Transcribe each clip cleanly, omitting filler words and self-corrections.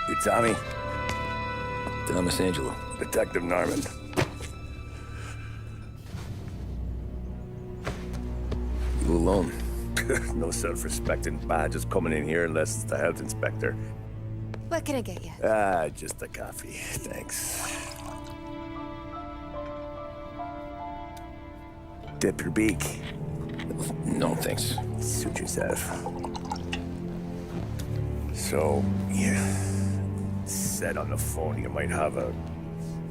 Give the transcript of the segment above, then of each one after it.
You Tommy? Thomas Angelo. Detective Norman. You alone? No self-respecting badges coming in here unless it's the health inspector. What can I get you? Just a coffee, thanks. Dip your beak. No, thanks. Suit yourself. So, you said on the phone you might have a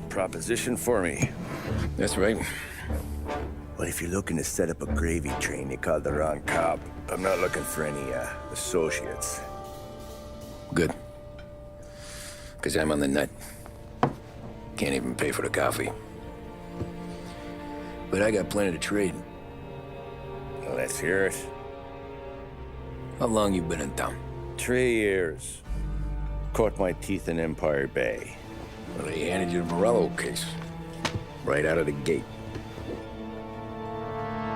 proposition for me. That's right. Well, if you're looking to set up a gravy train, you called the wrong cop. I'm not looking for any, associates. Good. Because I'm on the nut. Can't even pay for the coffee. But I got plenty to trade. Well, let's hear it. How long you been in town? 3 years. Caught my teeth in Empire Bay. Well, they handed you the Morello case. Right out of the gate.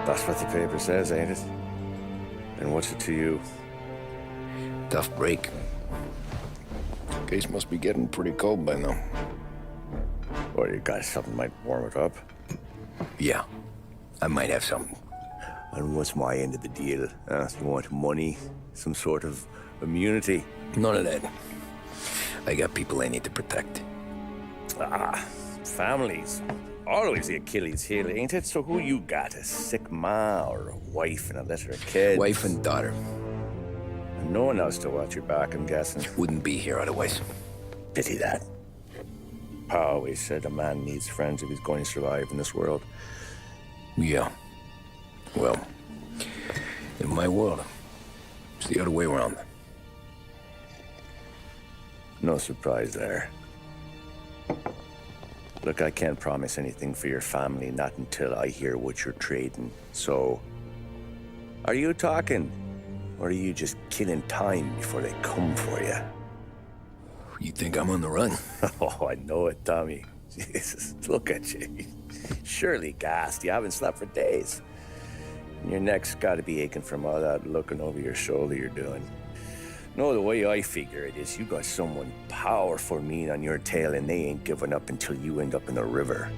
That's what the paper says, ain't it? And what's it to you? Tough break. Case must be getting pretty cold by now. Or you got something might warm it up? Yeah, I might have something. And what's my end of the deal? You want money? Some sort of immunity? None of that. I got people I need to protect. Families. Always the Achilles heel, ain't it? So who you got? A sick ma or a wife and a litter of kids? Wife and daughter. And no one else to watch your back, I'm guessing. Wouldn't be here otherwise. Pity that. Pa always said a man needs friends if he's going to survive in this world. Yeah. Well, in my world, it's the other way around. No surprise there. Look, I can't promise anything for your family, not until I hear what you're trading. So, are you talking? Or are you just killing time before they come for you? You think I'm on the run? Oh, I know it, Tommy. Jesus, look at you. Surely gassed. You haven't slept for days. And your neck's got to be aching from all that looking over your shoulder you're doing. No, the way I figure it is you got someone powerful mean on your tail and they ain't giving up until you end up in the river.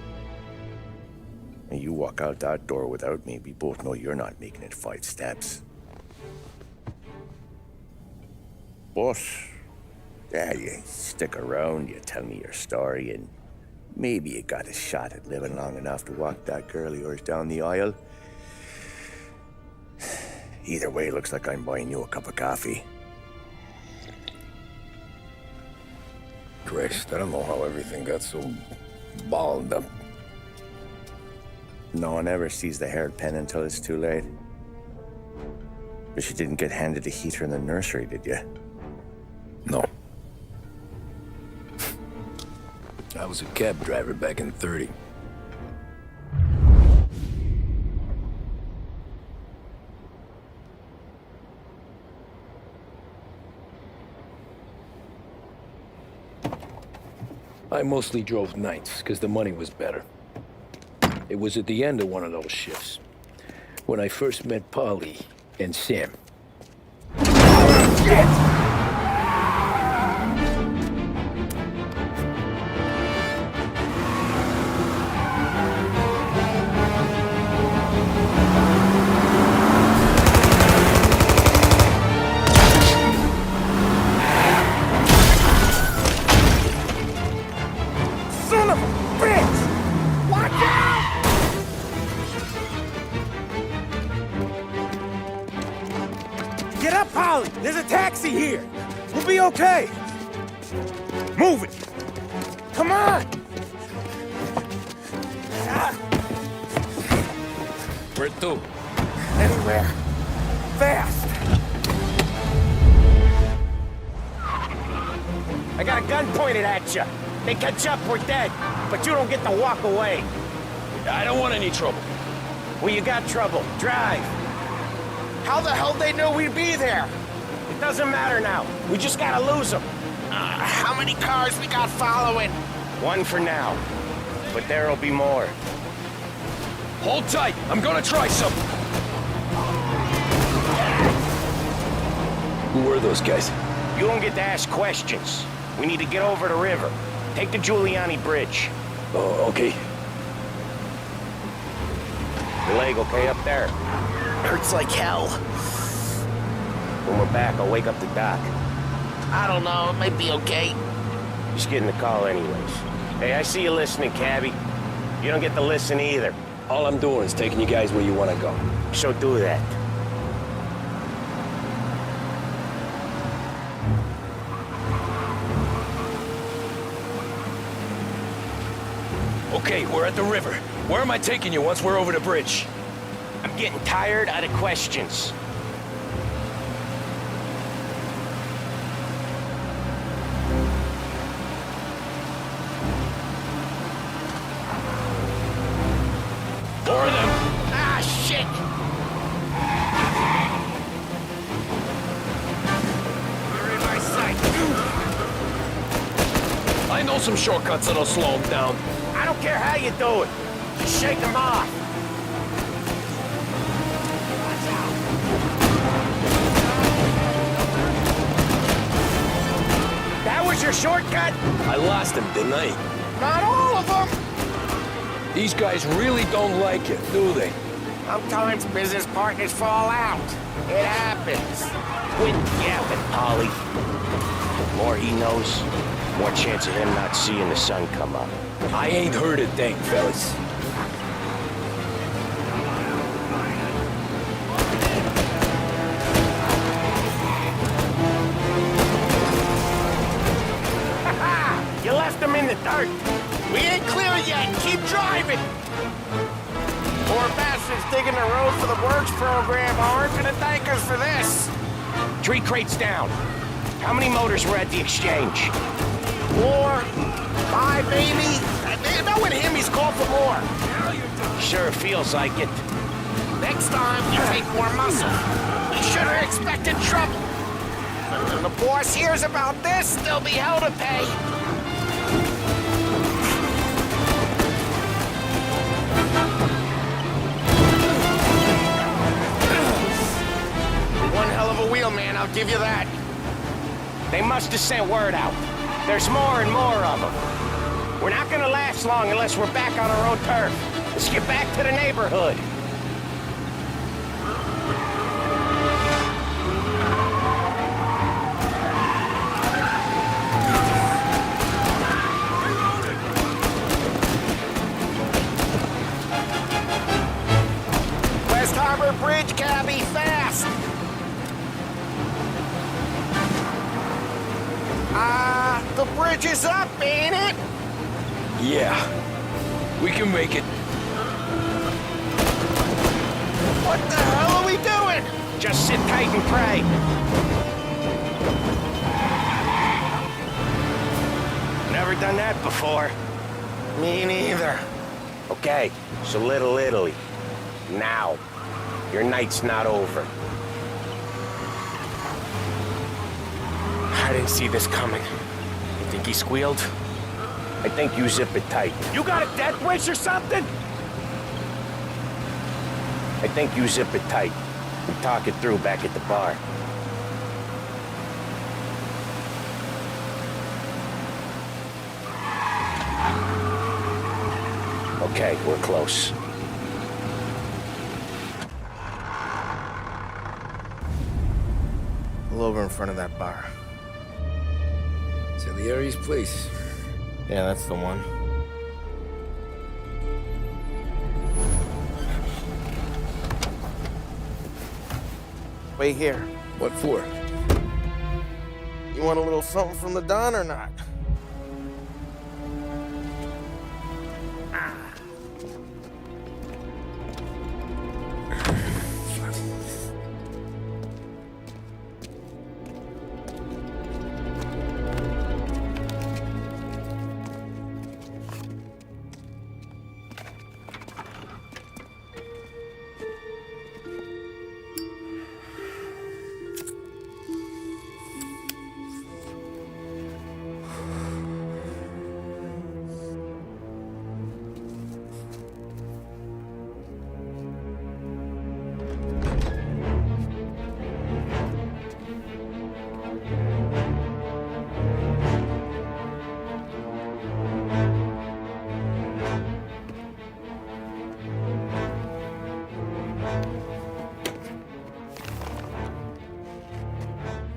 And you walk out that door without me, we both know you're not making it 5 steps. But, yeah, you stick around, you tell me your story, and maybe you got a shot at living long enough to walk that girl of yours down the aisle. Either way, looks like I'm buying you a cup of coffee. Christ, I don't know how everything got so balled up. No one ever sees the hairpin until it's too late. But you didn't get handed a heater in the nursery, did you? No. I was a cab driver back in '30. I mostly drove nights, because the money was better. It was at the end of one of those shifts, when I first met Polly and Sam. Shit! Get up, Polly! There's a taxi here! We'll be okay! Move it! Come on! Where to? Anywhere. Fast! I got a gun pointed at you. They catch up, we're dead. But you don't get to walk away. I don't want any trouble. Well, you got trouble. Drive. How the hell they know we'd be there? It doesn't matter now. We just gotta lose them. How many cars we got following? One for now. But there'll be more. Hold tight. I'm gonna try something. Who were those guys? You don't get to ask questions. We need to get over the river. Take the Giuliani Bridge. Oh, okay. Your leg okay up there? Hurts like hell. When we're back, I'll wake up the doc. I don't know, it might be okay. Just getting the call anyways. Hey, I see you listening, cabbie. You don't get to listen either. All I'm doing is taking you guys where you want to go. So do that. Okay, we're at the river. Where am I taking you once we're over the bridge? I'm getting tired of the questions. Four of them. Ah, shit! You're in my sight. I know some shortcuts that'll slow them down. I don't care how you do it. Just shake them off. That was your shortcut? I lost him, didn't I? Not all of them! These guys really don't like it, do they? Sometimes business partners fall out. It happens. Quit yapping, Polly. The more he knows, more chance of him not seeing the sun come up. I ain't heard a thing, fellas. You left him in the dirt. We ain't clear yet! Keep driving! Poor bastards digging the road for the works program aren't gonna thank us for this! 3 crates down. How many motors were at the exchange? 4, 5 maybe? Knowing him, he's called for more. Sure feels like it. Next time, you take more muscle. We should have expected trouble. When the boss hears about this, there'll be hell to pay. One hell of a wheel, man, I'll give you that. They must have sent word out. There's more and more of them. We're not gonna last long unless we're back on our own turf. Let's get back to the neighborhood. West Harbor Bridge, cabby, fast! The bridge is up, ain't it? Yeah. We can make it. What the hell are we doing? Just sit tight and pray. Never done that before. Me neither. Okay, so Little Italy. Now. Your night's not over. I didn't see this coming. You think he squealed? I think you zip it tight. You got a death wish or something? I think you zip it tight. We talk it through back at the bar. Okay, we're close. Pull over in front of that bar. Salieri's place. Yeah, that's the one. Wait here. What for? You want a little something from the Don or not?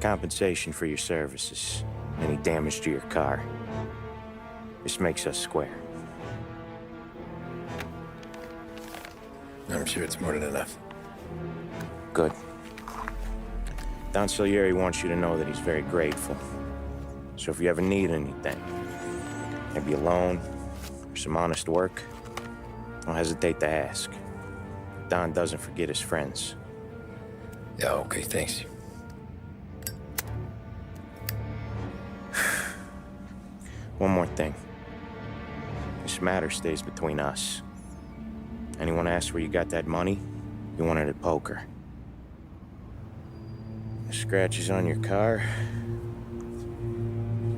Compensation for your services. Any damage to your car. This makes us square. I'm sure it's more than enough. Good. Don Salieri wants you to know that he's very grateful. So if you ever need anything, maybe a loan or some honest work, don't hesitate to ask. Don doesn't forget his friends. Yeah, okay, thanks. One more thing. This matter stays between us. Anyone asks where you got that money, you won it at poker. The scratches on your car,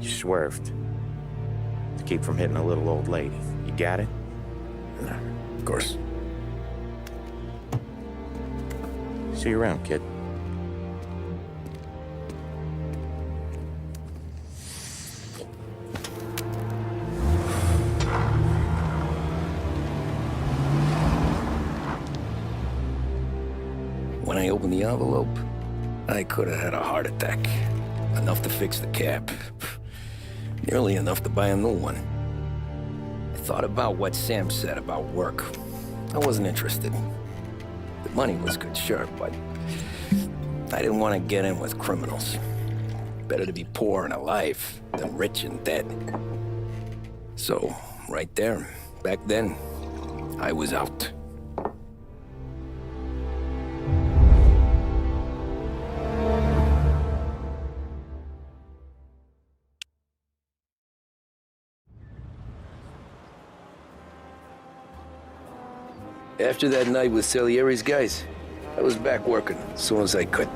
you swerved. To keep from hitting a little old lady. You got it? Of course. See you around, kid. When I opened the envelope, I could have had a heart attack. Enough to fix the cap. Nearly enough to buy a new one. I thought about what Sam said about work. I wasn't interested. The money was good, sure, but I didn't want to get in with criminals. Better to be poor and alive than rich and dead. So, right there, back then, I was out. After that night with Salieri's guys, I was back working as soon as I could.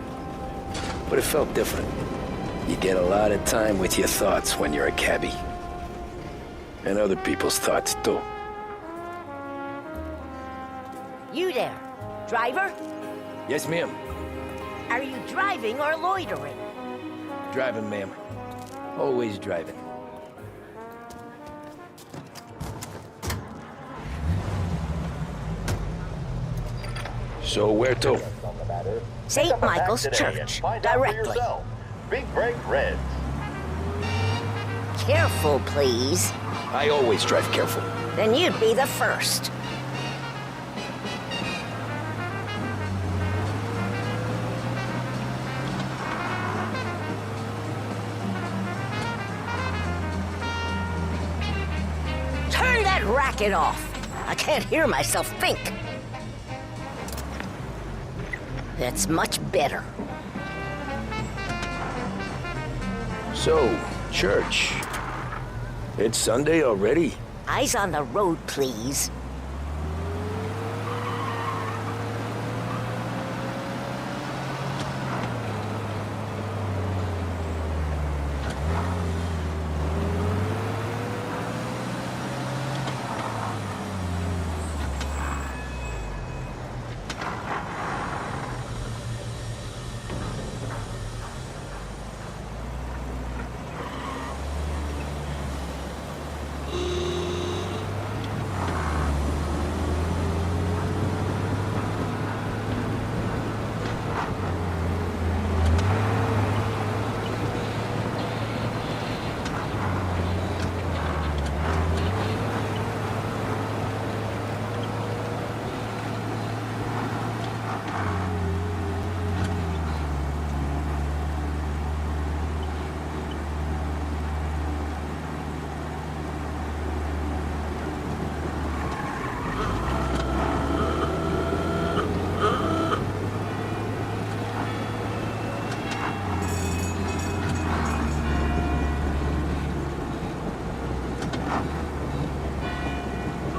But it felt different. You get a lot of time with your thoughts when you're a cabbie. And other people's thoughts, too. You there, driver? Yes, ma'am. Are you driving or loitering? Driving, ma'am. Always driving. So where to? St. Michael's Church, directly. Big Break Reds. Careful, please. I always drive careful. Then you'd be the first. Turn that racket off. I can't hear myself think. That's much better. So, church. It's Sunday already? Eyes on the road, please.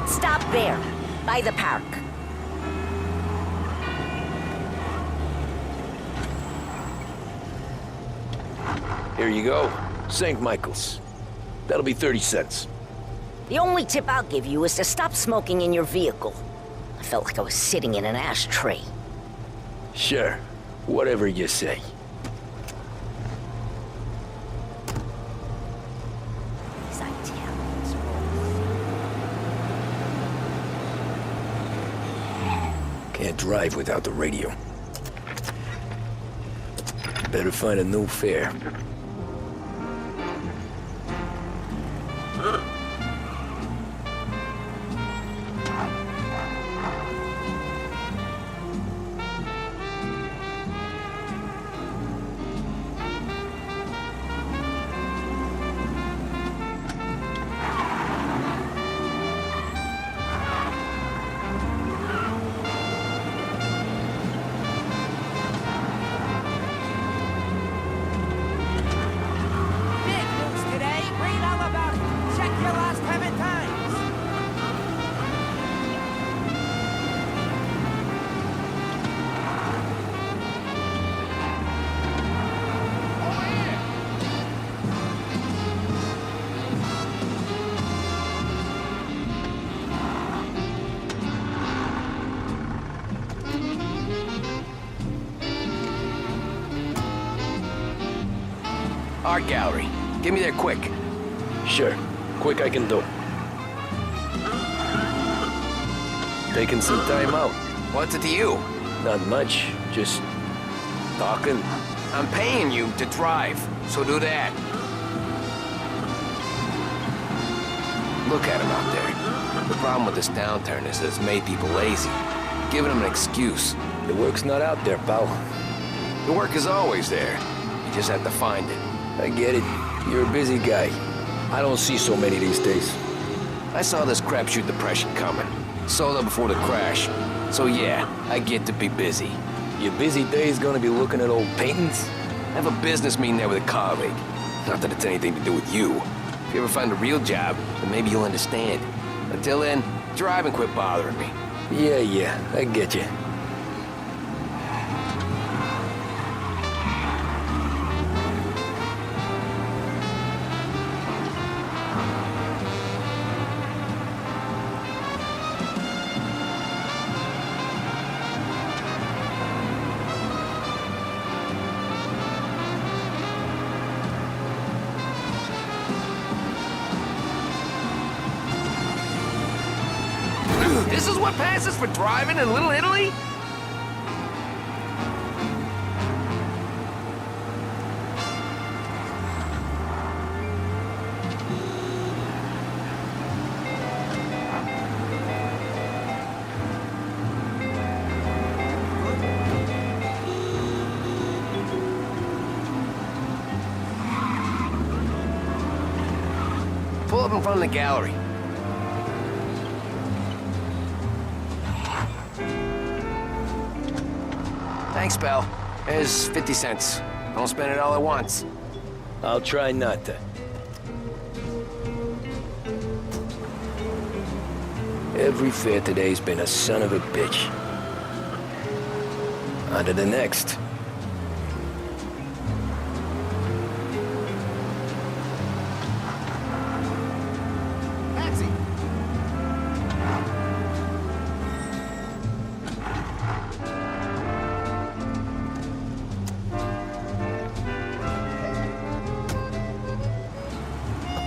Stop there, by the park. Here you go. St. Michael's. That'll be 30 cents. The only tip I'll give you is to stop smoking in your vehicle. I felt like I was sitting in an ashtray. Sure. Whatever you say. These Italians roll. Can't drive without the radio. Better find a new fare. Big news today. Read all about it. Check your last 7 times. Art gallery. Get me there quick. Sure. Quick I can do. Taking some time out. What's it to you? Not much. Just talking. I'm paying you to drive, so do that. Look at him out there. The problem with this downturn is that it's made people lazy. Giving them an excuse. The work's not out there, pal. The work is always there. You just have to find it. I get it. You're a busy guy. I don't see so many these days. I saw this crapshoot depression coming. Sold up before the crash. So yeah, I get to be busy. Your busy day's gonna be looking at old paintings? I have a business meeting there with a colleague. Not that it's anything to do with you. If you ever find a real job, then maybe you'll understand. Until then, drive and quit bothering me. Yeah, I get you. This is what passes for driving in Little Italy? Pull up in front of the gallery. Thanks, pal. There's 50 cents. Don't spend it all at once. I'll try not to. Every fare today's been a son of a bitch. On to the next. Taxi.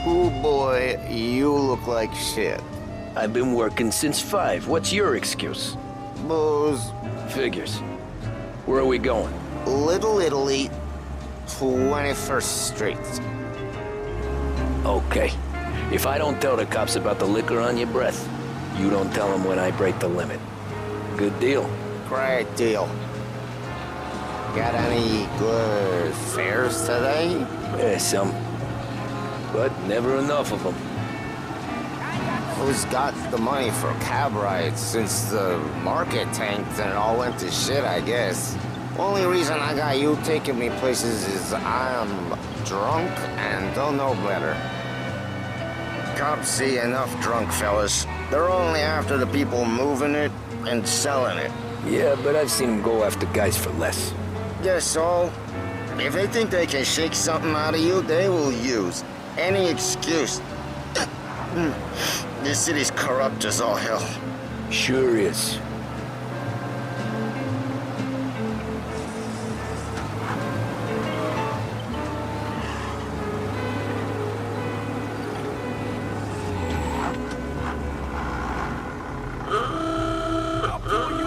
Oh boy, you look like shit. I've been working since 5. What's your excuse? Booze, Figures. Where are we going? Little Italy, 21st Street. Okay. If I don't tell the cops about the liquor on your breath, you don't tell them when I break the limit. Good deal. Great deal. Got any good fares today? Yeah, some. But never enough of them. Who's got the money for cab rides since the market tanked and it all went to shit, I guess? Only reason I got you taking me places is I'm drunk and don't know better. Cops see enough drunk fellas. They're only after the people moving it and selling it. Yeah, but I've seen them go after guys for less. Guess so. If they think they can shake something out of you, they will use any excuse. This city's corrupt as all hell. Sure is.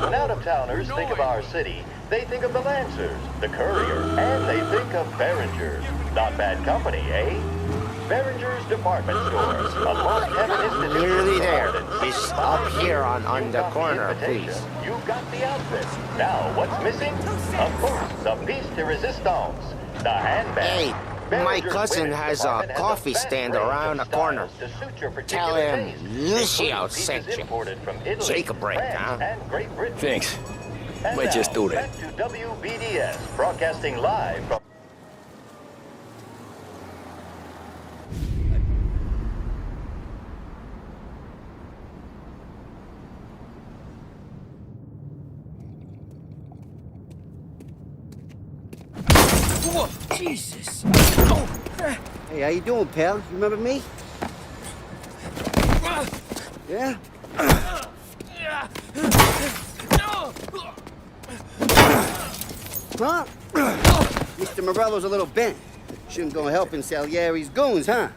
When out-of-towners think of our city, They think of the Lancers, the Courier, and they think of Behringer's. Not bad company, eh? Behringer's department stores, a long-time institution. Nearly there. for more than Just 65 up here years. on You've the got corner, invitation. please. You've got the outfit. Now, what's missing? Of course, the piece de resistance, the handbag. Hey, my Behringer's cousin women's has a department coffee vast stand range around of the corner. styles to suit your Tell particular him taste, Lucio including sent pieces you. imported from Italy, Take a break, France, huh? and Great Britain. Thanks. And Might just now, do that. back to WBDS, broadcasting live from... Whoa, Jesus. Hey, how you doing, pal? You remember me? Yeah? Huh? Mr. Morello's a little bent. Shouldn't go helping Salieri's goons, huh?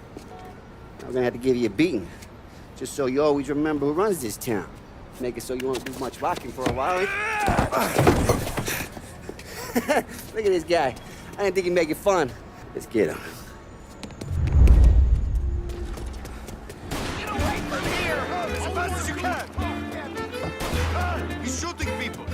I'm gonna have to give you a beating. Just so you always remember who runs this town. Make it so you won't do much rocking for a while, eh? Look at this guy. I didn't think he'd make it fun. Let's get him. As fast as you can! He's shooting people!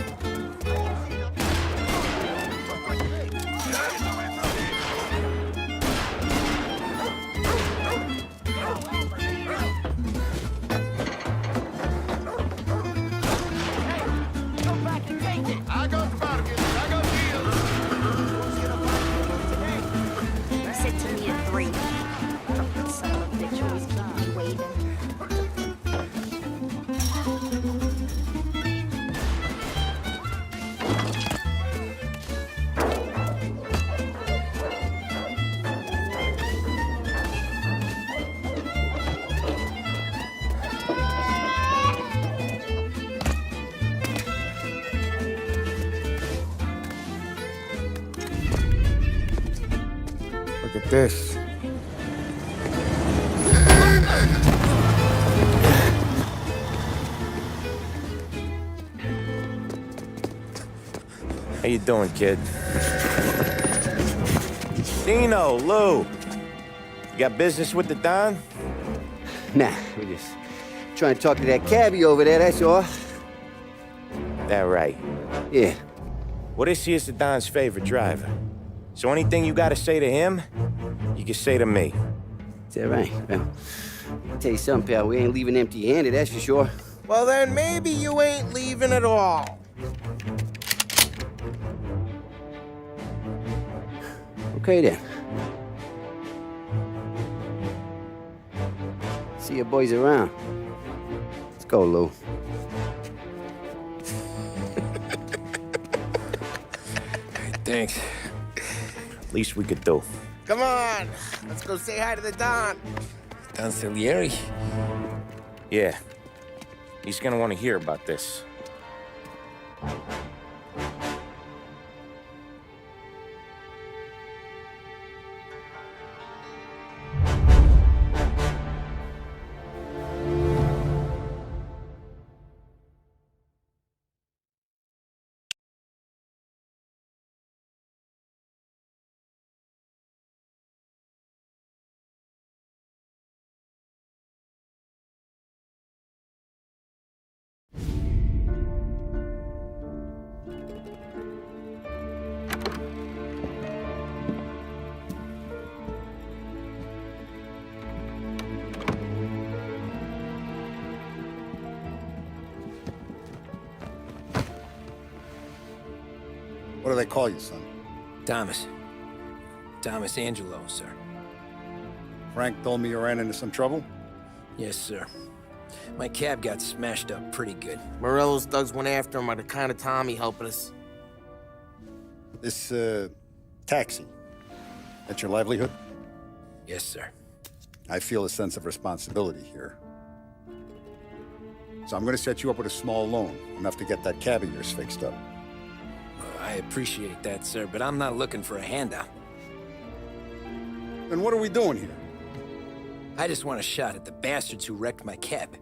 I got bargains, I got deals! You said to me at 3. Son of a bitch always keeping me waiting. Look at this. How you doing, kid? Dino, Lou. You got business with the Don? Nah, we're just trying to talk to that cabbie over there, that's all. That right. Yeah. Well, this here's the Don's favorite driver. So anything you gotta say to him, you can say to me. Is that right? Well, I'll tell you something, pal. We ain't leaving empty-handed, that's for sure. Well, then maybe you ain't leaving at all. Okay, then. See your boys around. Let's go, Lou. Thanks. Least we could do. Come on, let's go say hi to the Don. Don Salieri? Yeah. He's gonna want to hear about this. What do they call you, son? Thomas. Thomas Angelo, sir. Frank told me you ran into some trouble? Yes, sir. My cab got smashed up pretty good. Morello's thugs went after him by the kind of Tommy helping us. This, taxi, that's your livelihood? Yes, sir. I feel a sense of responsibility here. So I'm gonna set you up with a small loan, enough to get that cab of yours fixed up. I appreciate that, sir, but I'm not looking for a handout. Then what are we doing here? I just want a shot at the bastards who wrecked my cab.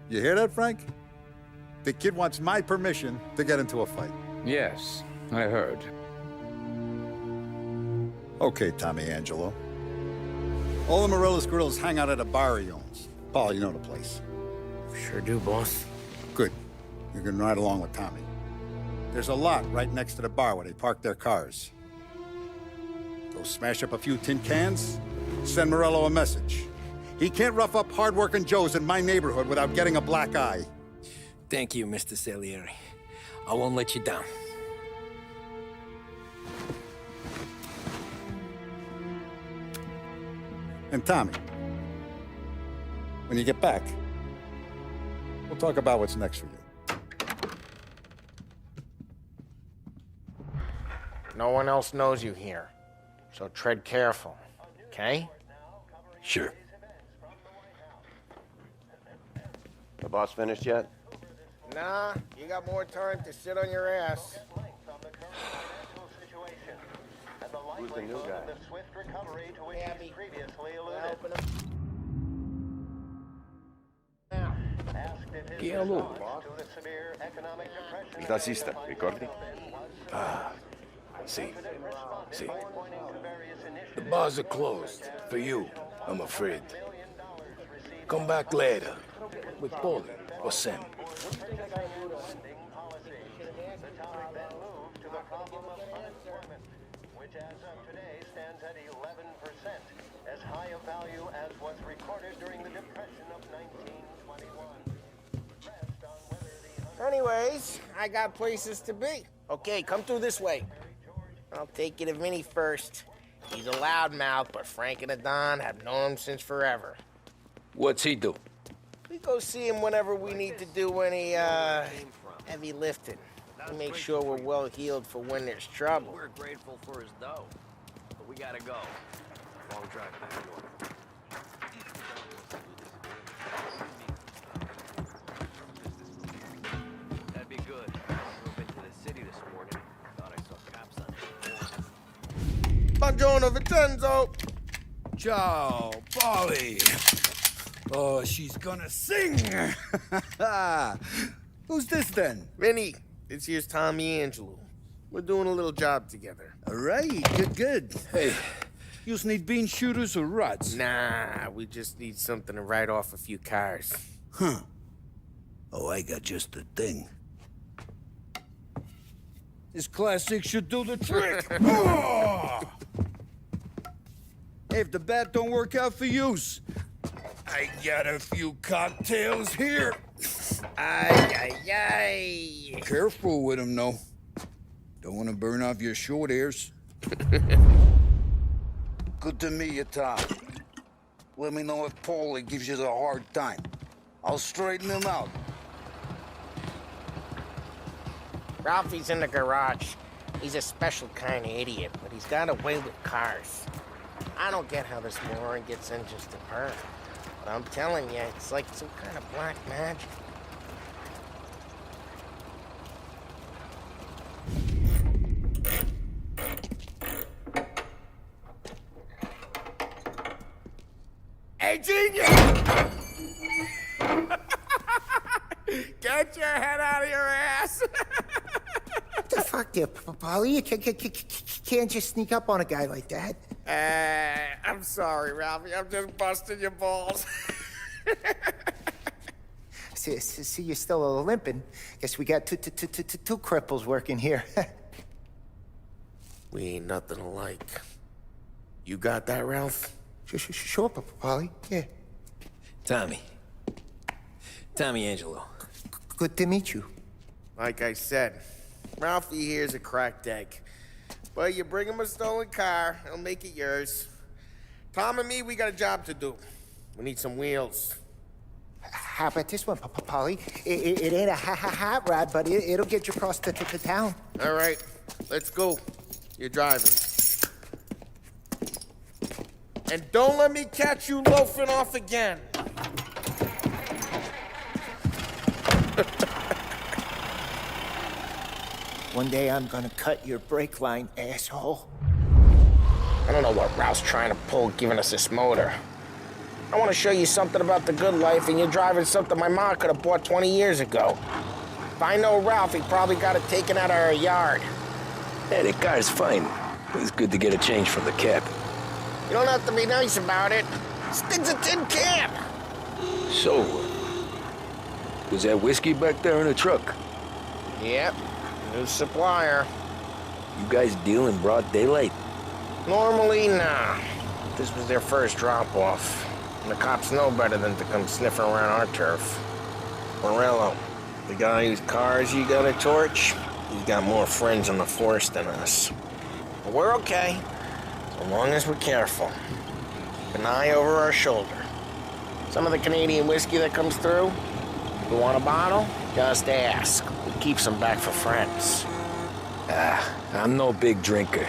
You hear that, Frank? the kid wants my permission to get into a fight. Yes, I heard. Okay, Tommy Angelo. All the Morello's girls hang out at a bar he owns. Paul, you know the place. Sure do, boss. Good. You can ride along with Tommy. There's a lot right next to the bar where they park their cars. Go smash up a few tin cans, send Morello a message. He can't rough up hard-working Joes in my neighborhood without getting a black eye. Thank you, Mr. Salieri. I won't let you down. And Tommy, when you get back, we'll talk about what's next for you. No one else knows you here, so tread careful, okay? Sure. The boss finished yet? Nah, you got more time to sit on your ass. Who's the new guy? Dialogo. Il tassista, ricordi? Ah, see. The bars are closed. For you, I'm afraid. Come back later. With Paulie or Sam. Which as of today stands at 11%, as high a value as was recorded during the Depression of 1921. Anyways, I got places to be. Okay, come through this way. I'll take you to Vinny first. He's a loudmouth, but Frank and the Don have known him since forever. What's he do? We go see him whenever we need to do any, heavy lifting. We make sure we're well healed for when there's trouble. We're grateful for his dough, but we gotta go. Long drive back. That'd be good. I drove into the city this morning. Thought I saw cops on it. Buongiorno, Vincenzo! Ciao, Polly. Oh, she's gonna sing. Who's this then? Vinny, this here's Tommy Angelo. We're doing a little job together. All right, good. Hey, you need bean shooters or rods? Nah, we just need something to write off a few cars. Huh. Oh, I got just the thing. This classic should do the trick. Oh! Hey, if the bat don't work out for yous, I got a few cocktails here. Ay. Careful with them, though. Don't want to burn off your short hairs. Good to meet you, Tom. Let me know if Paulie gives you the hard time. I'll straighten him out. Ralphie's in the garage. He's a special kind of idiot, but he's got a way with cars. I don't get how this moron gets in just to burn. But I'm telling you, it's like some kind of black magic. Hey, genius! Get your head out of your ass! The fuck there, Polly? You can't just sneak up on a guy like that. I'm sorry, Ralphie. I'm just busting your balls. See, you're still limping. Guess we got two cripples working here. We ain't nothing alike. You got that, Ralph? Sure, Polly. Yeah. Tommy Angelo. Good to meet you. Like I said, Ralphie here's a cracked egg. But you bring him a stolen car, he'll make it yours. Tom and me, we got a job to do. We need some wheels. How about this one, Polly? It ain't a hot rod, but it'll get you across to town. All right, let's go. You're driving. And don't let me catch you loafing off again. One day I'm gonna cut your brake line, asshole. I don't know what Ralph's trying to pull giving us this motor. I want to show you something about the good life, and you're driving something my mom could have bought 20 years ago. If I know Ralph, he probably got it taken out of our yard. Yeah, the car's fine. It's good to get a change from the cab. You don't have to be nice about it. This thing's a tin can. So, was that whiskey back there in the truck? Yep, new supplier. You guys deal in broad daylight? Normally, nah. This was their first drop-off. And the cops know better than to come sniffing around our turf. Morello, the guy whose cars you got a torch, he's got more friends on the force than us. But we're okay, so long as we're careful. Keep an eye over our shoulder. Some of the Canadian whiskey that comes through, if you want a bottle, just ask. We keep some back for friends. I'm no big drinker.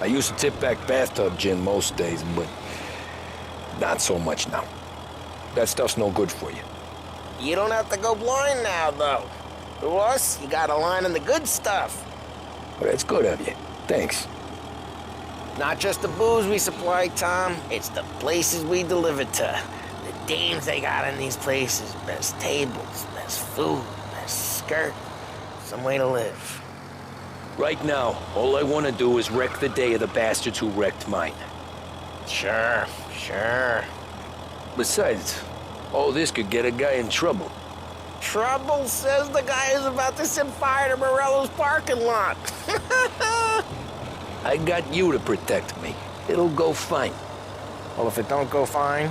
I used to tip back bathtub gin most days, but not so much now. That stuff's no good for you. You don't have to go blind now, though. To us, you got a line in the good stuff. Well, that's good of you. Thanks. Not just the booze we supply, Tom. It's the places we deliver to. The dames they got in these places. Best tables, best food, best skirt. Some way to live. Right now, all I want to do is wreck the day of the bastards who wrecked mine. Sure. Besides, all this could get a guy in trouble. Trouble, says the guy who's about to set fire to Morello's parking lot. I got you to protect me. It'll go fine. Well, if it don't go fine,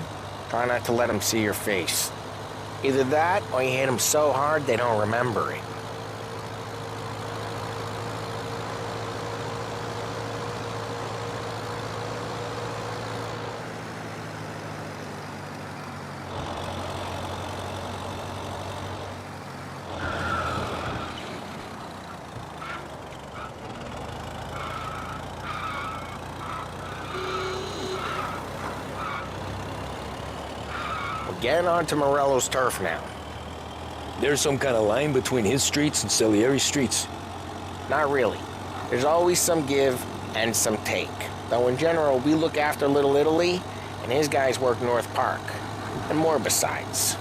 try not to let them see your face. Either that, or you hit them so hard they don't remember it. Getting onto Morello's turf now. There's some kind of line between his streets and Salieri's streets? Not really. There's always some give and some take. Though in general, we look after Little Italy, and his guys work North Park. And more besides.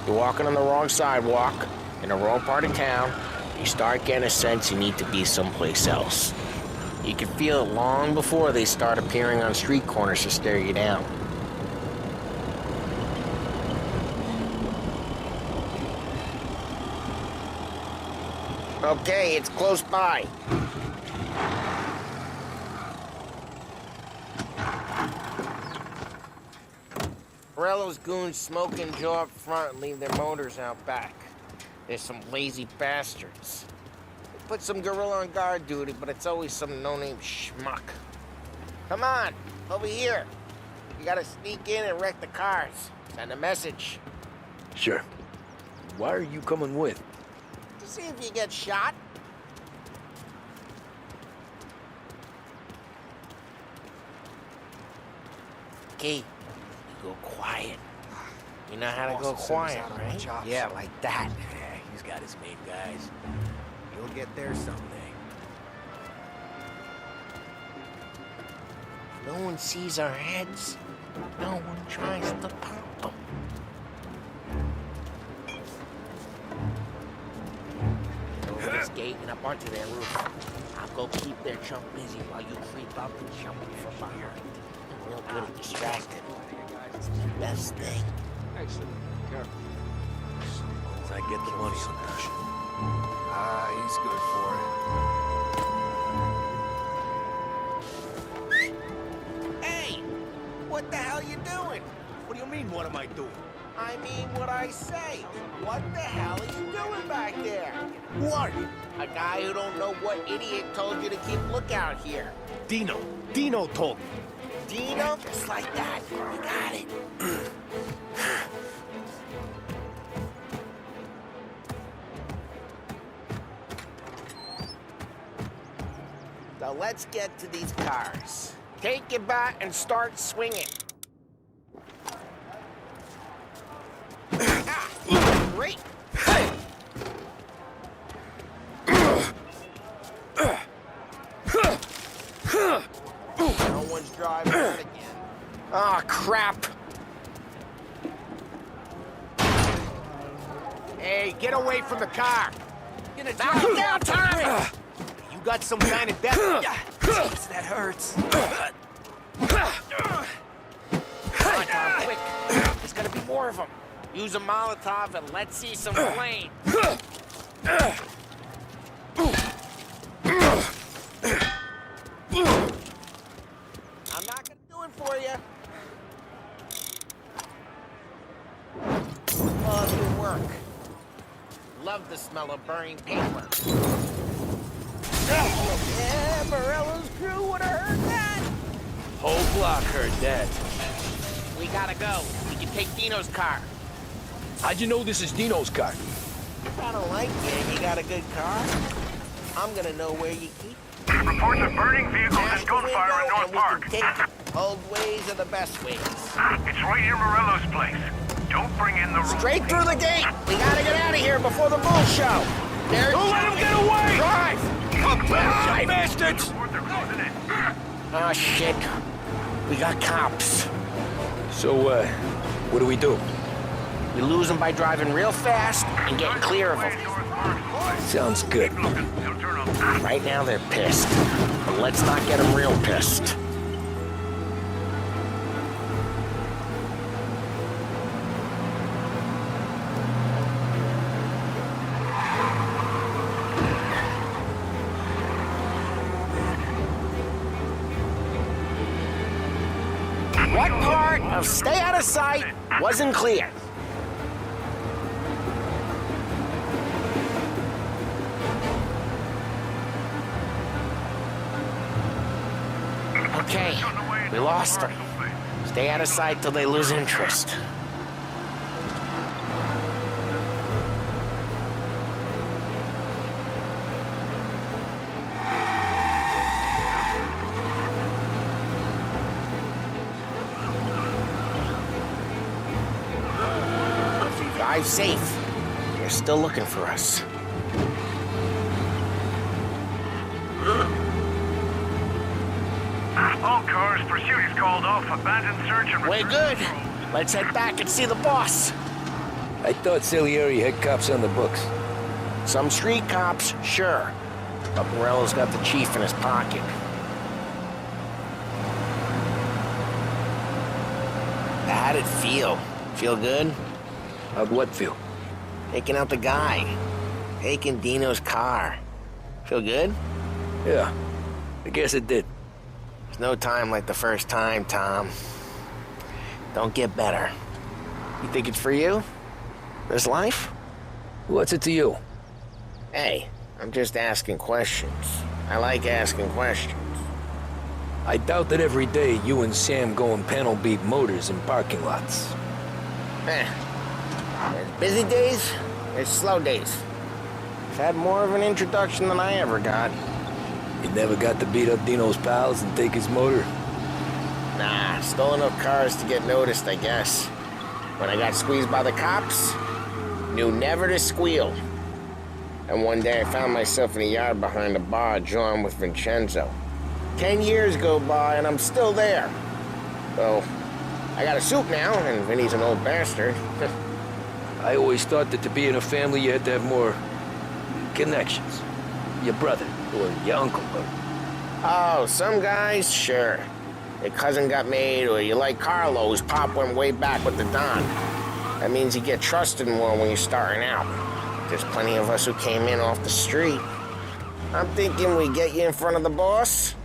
You're walking on the wrong sidewalk, in the wrong part of town, you start getting a sense you need to be someplace else. You can feel it long before they start appearing on street corners to stare you down. Okay, it's close by. Morello's goons smoke and jaw up front and leave their motors out back. There's some lazy bastards. They put some gorilla on guard duty, but it's always some no-name schmuck. Come on, over here. You gotta sneak in and wreck the cars. Send a message. Sure. Why are you coming with? To see if you get shot. Okay, you go quiet. You know how to go quiet, right? Yeah, like that. Yeah, he's got his main guys. You'll get there someday. No one sees our heads. No one tries to pop them. Over this gate and up onto their roof. I'll go keep their chump busy while you creep up and jump from behind. I'm real good at distracting. It's the best thing. Excellent. Careful. As I get the money on that. He's good for it. Hey! What the hell you doing? What do you mean, what am I doing? I mean what I say. What the hell are you doing back there? Who are you? A guy who don't know what idiot told you to keep lookout here. Dino. Dino told me. Dino? Just like that. You got it. Now let's get to these cars. Take your bat and start swinging. Great. No one's driving out again. Ah, crap. Hey, get away from the car. Knock him down, Tommy! You got some kind of death? Jeez, that hurts. Come on, Tom, quick. There's gonna be more of them. Use a Molotov and let's see some flame. I'm not gonna do it for you. Love your work. Love the smell of burning paper. Yeah, Morello's crew would have heard that. Whole block heard that. We gotta go. We can take Dino's car. How'd you know this is Dino's car? I don't like you and you got a good car. I'm gonna know where you keep it. Reports of burning vehicles and gunfire in North Park. Take it. Old ways are the best ways. It's right near Morello's place. Don't bring in the... Straight through the gate. We gotta get out of here before the bull show. There. Don't let him get away! Drive! Drive, bastards! Oh, shit. We got cops. So, what do we do? We lose them by driving real fast and getting clear of them. Sounds good. Right now they're pissed, but let's not get them real pissed. What part of stay out of sight wasn't clear? Okay, we lost them. Stay out of sight till they lose interest. Drive safe. They're still looking for us. All cars, pursuit is called off. Abandoned search and... Way good. Let's head back and see the boss. I thought Salieri had cops on the books. Some street cops, sure. But Morello's got the chief in his pocket. How'd it feel? Feel good? How'd what feel? Taking out the guy. Taking Dino's car. Feel good? Yeah, I guess it did. There's no time like the first time, Tom. Don't get better. You think it's for you? This life? What's it to you? Hey, I'm just asking questions. I like asking questions. I doubt that every day you and Sam go and panel beat motors in parking lots. There's busy days, there's slow days. I've had more of an introduction than I ever got. You never got to beat up Dino's pals and take his motor? Nah, stole enough cars to get noticed, I guess. When I got squeezed by the cops, knew never to squeal. And one day I found myself in a yard behind a bar drawn with Vincenzo. 10 years go by and I'm still there. So, I got a suit now, and Vinny's an old bastard. I always thought that to be in a family you had to have more connections. Your brother, or your uncle, or... Oh, some guys, sure. Your cousin got made, or you like Carlos, Pop went way back with the Don. That means you get trusted more when you're starting out. There's plenty of us who came in off the street. I'm thinking we get you in front of the boss,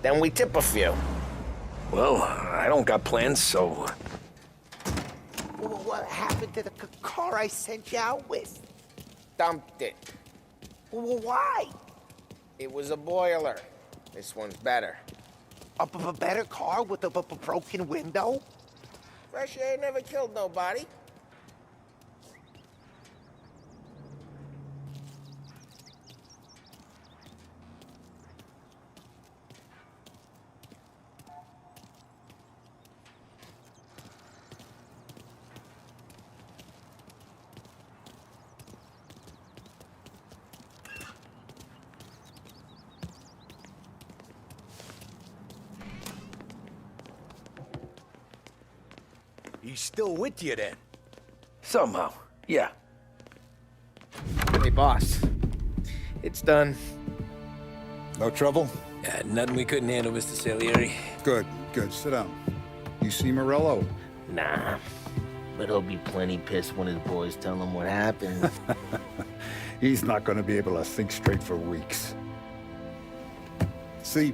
then we tip a few. Well, I don't got plans, so... What happened to the car I sent you out with? Dumped it. Why? It was a boiler. This one's better. A better car with a broken window? Fresh air never killed nobody. He's still with you then? Somehow, yeah. Hey, boss. It's done. No trouble? Yeah, nothing we couldn't handle, Mr. Salieri. Good, good. Sit down. You see Morello? Nah. But he'll be plenty pissed when his boys tell him what happened. He's not going to be able to think straight for weeks. See,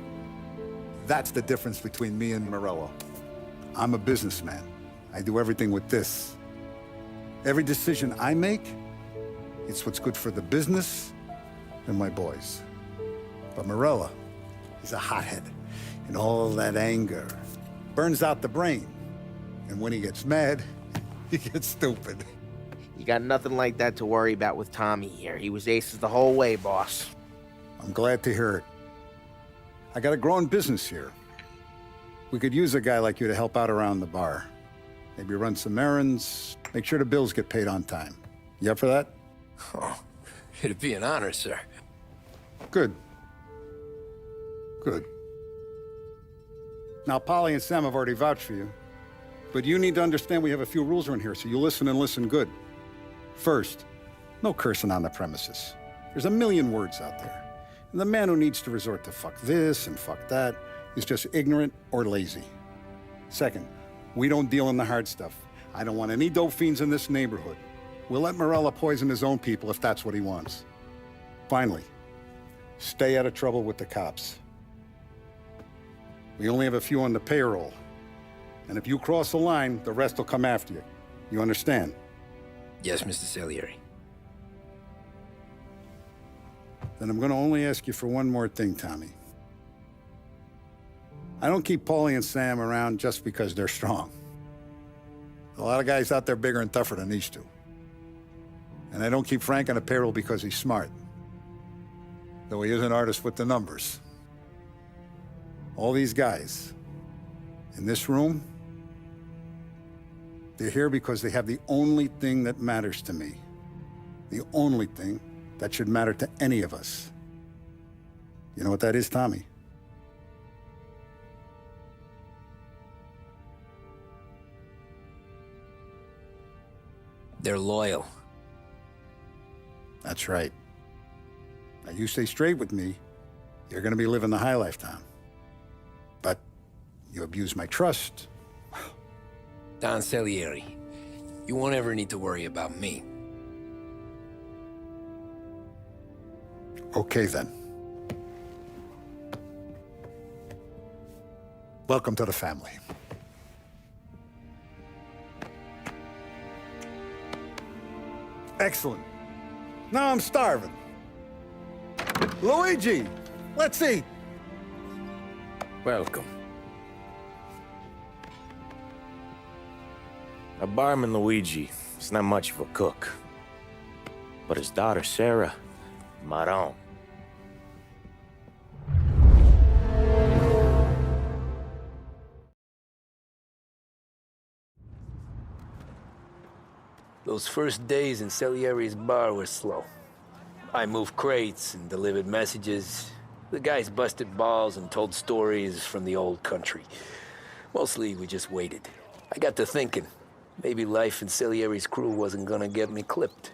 that's the difference between me and Morello. I'm a businessman. I do everything with this. Every decision I make, it's what's good for the business and my boys. But Morello, he's a hothead. And all that anger burns out the brain. And when he gets mad, he gets stupid. You got nothing like that to worry about with Tommy here. He was aces the whole way, boss. I'm glad to hear it. I got a growing business here. We could use a guy like you to help out around the bar. Maybe run some errands, make sure the bills get paid on time. You up for that? Oh, it'd be an honor, sir. Good. Good. Now, Polly and Sam have already vouched for you. But you need to understand we have a few rules around here, so you listen and listen good. First, no cursing on the premises. There's a million words out there. And the man who needs to resort to fuck this and fuck that is just ignorant or lazy. Second, we don't deal in the hard stuff. I don't want any dope fiends in this neighborhood. We'll let Morello poison his own people if that's what he wants. Finally, stay out of trouble with the cops. We only have a few on the payroll. And if you cross the line, the rest will come after you. You understand? Yes, Mr. Salieri. Then I'm going to only ask you for one more thing, Tommy. I don't keep Paulie and Sam around just because they're strong. A lot of guys out there bigger and tougher than these two. And I don't keep Frank on the payroll because he's smart. Though he is an artist with the numbers. All these guys in this room, they're here because they have the only thing that matters to me. The only thing that should matter to any of us. You know what that is, Tommy? They're loyal. That's right. Now, you stay straight with me, you're gonna be living the high life, Tom. But you abuse my trust. Don Salieri, you won't ever need to worry about me. Okay, then. Welcome to the family. Excellent. Now I'm starving. Luigi, let's eat. Welcome. Our barman Luigi is not much of a cook. But his daughter Sarah, Maron. Those first days in Salieri's bar were slow. I moved crates and delivered messages. The guys busted balls and told stories from the old country. Mostly, we just waited. I got to thinking, maybe life in Salieri's crew wasn't gonna get me clipped.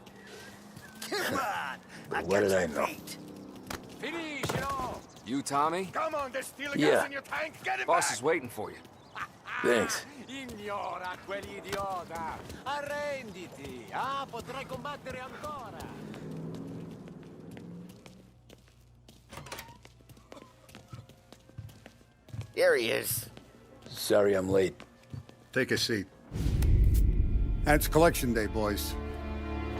Come on! What did I know? Finish, you know! You, Tommy? Come on, there's still a Yeah. gas in your tank! Get it Boss back! is waiting for you. Thanks. Ignora quell'idiota! Arrenditi! Ah, potrai combattere ancora! There he is. Sorry I'm late. Take a seat. And it's collection day, boys.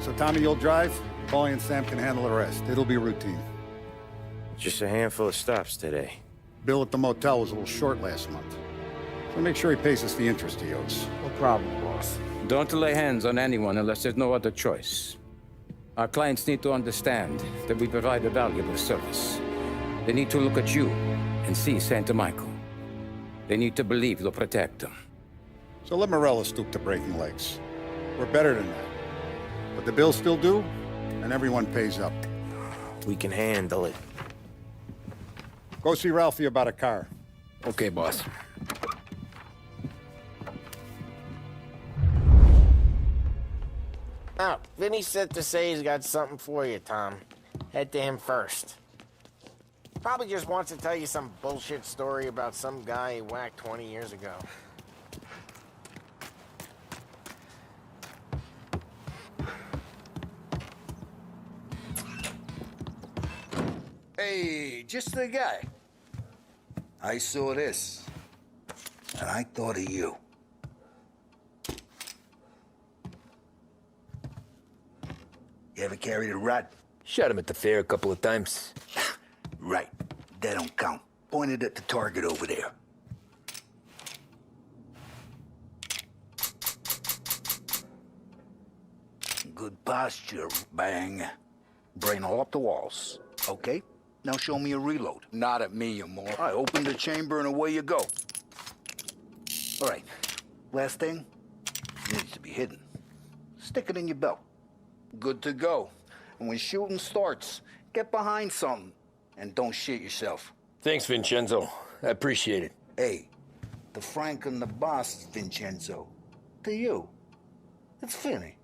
So Tommy, you'll drive. Paulie and Sam can handle the rest. It'll be routine. Just a handful of stops today. Bill at the motel was a little short last month. So make sure he pays us the interest he owes. No problem, boss. Don't lay hands on anyone unless there's no other choice. Our clients need to understand that we provide a valuable service. They need to look at you and see Santa Michael. They need to believe you'll protect them. So let Morello stoop to breaking legs. We're better than that. But the bill's still due, and everyone pays up. We can handle it. Go see Ralphie about a car. Okay, boss. Oh, Vinny said to say he's got something for you, Tom. Head to him first. Probably just wants to tell you some bullshit story about some guy he whacked 20 years ago. Hey, just the guy. I saw this, and I thought of you. You ever carried a rat? Shot him at the fair a couple of times. Right. That don't count. Pointed at the target over there. Good posture, bang. Brain all up the walls. Okay, now show me a reload. Not at me, you more. I open the chamber and away you go. All right, last thing. Needs to be hidden. Stick it in your belt. Good to go. And when shooting starts, get behind something. And don't shit yourself. Thanks, Vincenzo. I appreciate it. Hey, the Frank and the boss is Vincenzo. To you, it's Finny.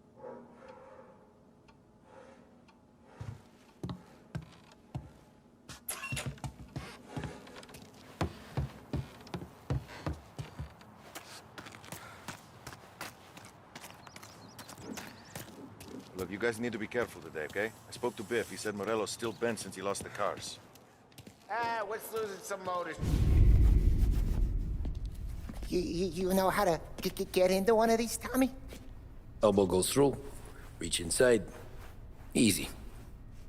Look, you guys need to be careful today, okay? I spoke to Biff. He said Morello's still bent since he lost the cars. What's losing some motors? You know how to get into one of these, Tommy? Elbow goes through. Reach inside. Easy.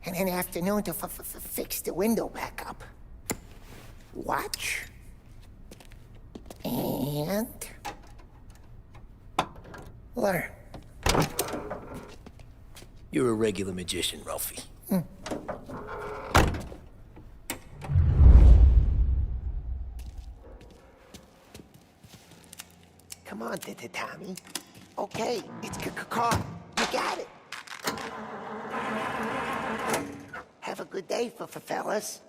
And an afternoon to fix the window back up. Watch. And... learn. You're a regular magician, Ralphie. Come on, Tommy. Okay, it's caught. You got it. Have a good day, fellas.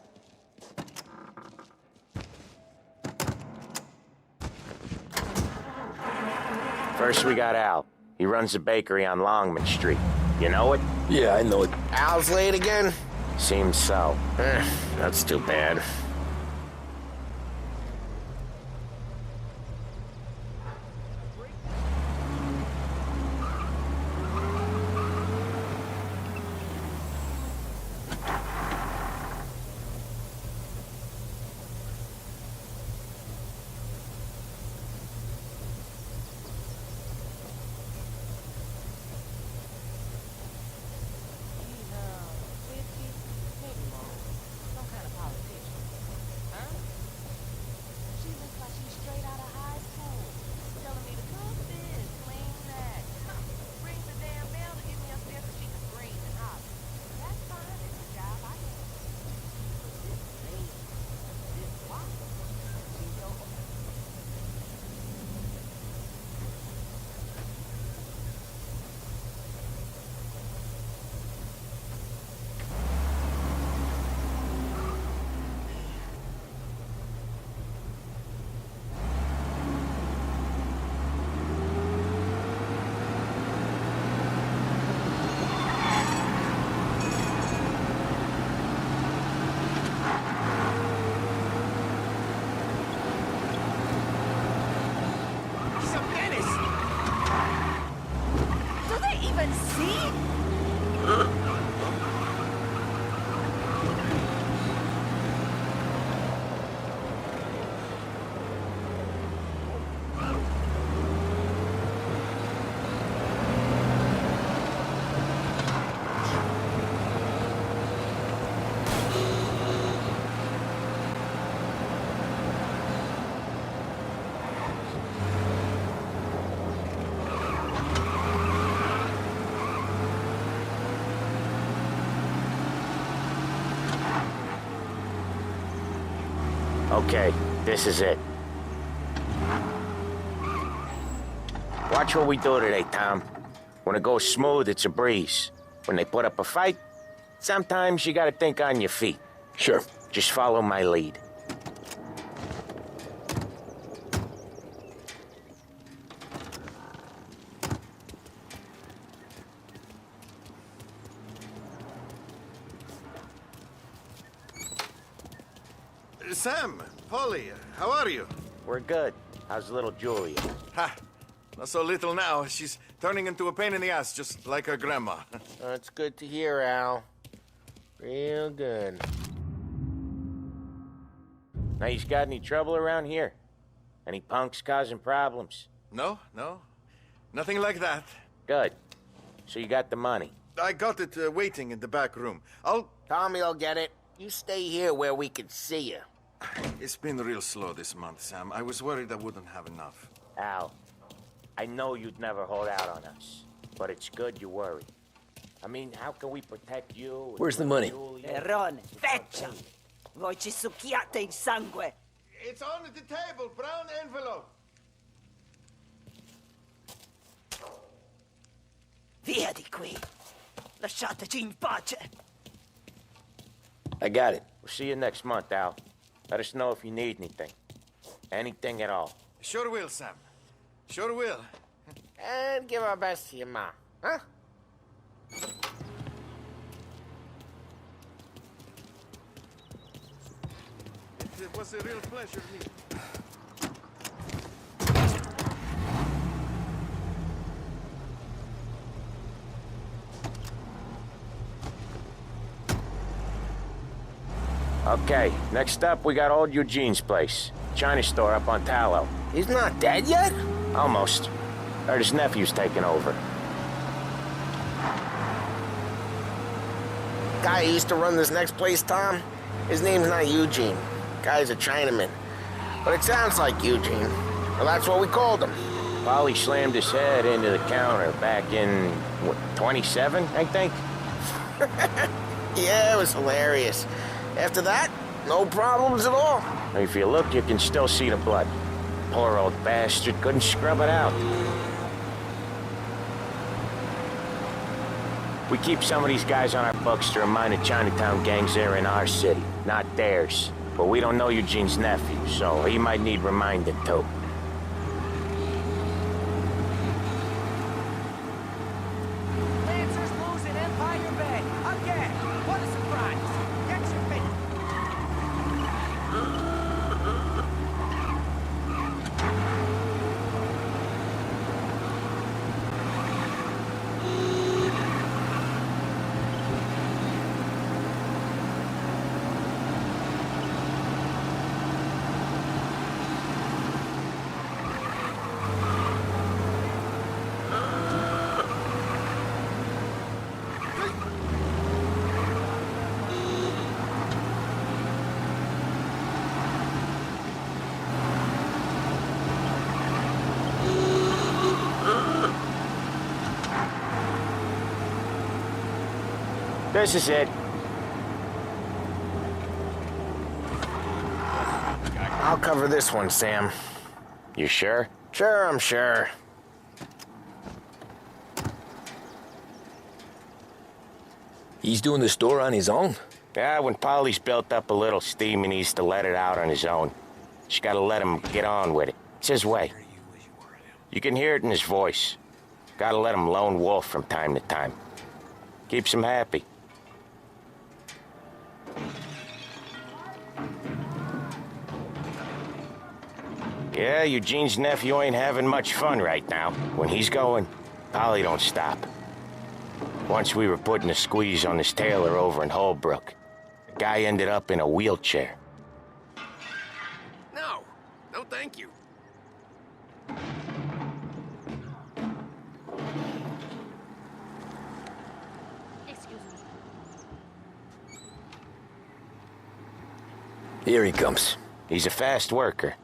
First, we got Al. He runs a bakery on Longman Street. You know it? Yeah, I know it. Al's late again? Seems so. That's too bad. Okay, this is it. Watch what we do today, Tom. When it goes smooth, it's a breeze. When they put up a fight, sometimes you gotta think on your feet. Sure. Just follow my lead. Sam, Polly, how are you? We're good. How's little Julia? Ha! Not so little now. She's turning into a pain in the ass, just like her grandma. That's good to hear, Al. Real good. Now, you got any trouble around here? Any punks causing problems? No. Nothing like that. Good. So you got the money? I got it waiting in the back room. Tommy'll get it. You stay here where we can see you. It's been real slow this month, Sam. I was worried I wouldn't have enough. Al, I know you'd never hold out on us, but it's good you worry. I mean, how can we protect you? Where's the money? Errone, feccia! Voi ci succhiate il sangue! It's on the table, brown envelope. Via di qui! Lasciateci in pace! I got it. We'll see you next month, Al. Let us know if you need anything. Anything at all. Sure will, Sam. Sure will. And give our best to your mom, huh? It was a real pleasure meeting. Okay, next up, we got old Eugene's place. China store up on Tallow. He's not dead yet? Almost. Heard his nephew's taking over. Guy who used to run this next place, Tom? His name's not Eugene. Guy's a Chinaman. But it sounds like Eugene. Well, that's what we called him. Polly slammed his head into the counter back in, what, 27, I think? Yeah, it was hilarious. After that, no problems at all. If you look, you can still see the blood. Poor old bastard couldn't scrub it out. We keep some of these guys on our books to remind the Chinatown gangs they're in our city, not theirs. But we don't know Eugene's nephew, so he might need reminding too. Lancers losing Empire Bay! Again! What a surprise! Get your feet! This is it. I'll cover this one, Sam. You sure? Sure, I'm sure. He's doing the store on his own? Yeah, when Polly's built up a little steam, he needs to let it out on his own. Just gotta let him get on with it. It's his way. You can hear it in his voice. Gotta let him lone wolf from time to time. Keeps him happy. Yeah, Eugene's nephew ain't having much fun right now. When he's going, Polly don't stop. Once we were putting a squeeze on this tailor over in Holbrook. The guy ended up in a wheelchair. No, thank you. Excuse me. Here he comes. He's a fast worker.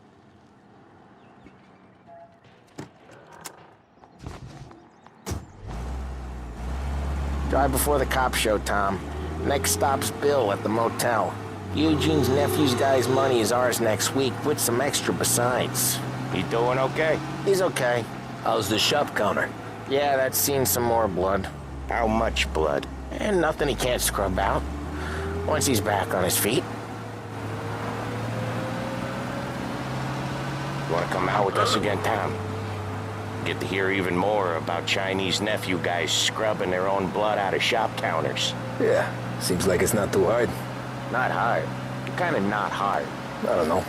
Drive before the cops show, Tom. Next stop's Bill at the motel. Eugene's nephew's guy's money is ours next week, with some extra besides. He doing okay? He's okay. How's the shop counter? Yeah, that's seen some more blood. How much blood? And nothing he can't scrub out. Once he's back on his feet. You wanna come out with us again, Tom? Get to hear even more about Chinese nephew guys scrubbing their own blood out of shop counters. Yeah, seems like it's not too hard. Not hard. Kinda not hard. I don't know.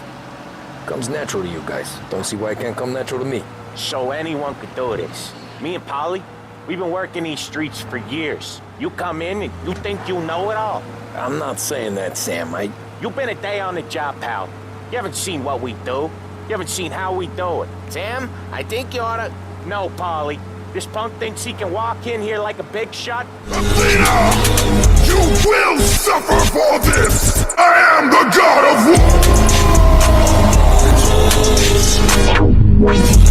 Comes natural to you guys. Don't see why it can't come natural to me. So anyone could do this. Me and Polly, we've been working these streets for years. You come in and you think you know it all. I'm not saying that, Sam. You've been a day on the job, pal. You haven't seen what we do. You haven't seen how we do it. Sam, I think you oughta... No, Polly. This punk thinks he can walk in here like a big shot. Athena, you will suffer for this! I am the god of war!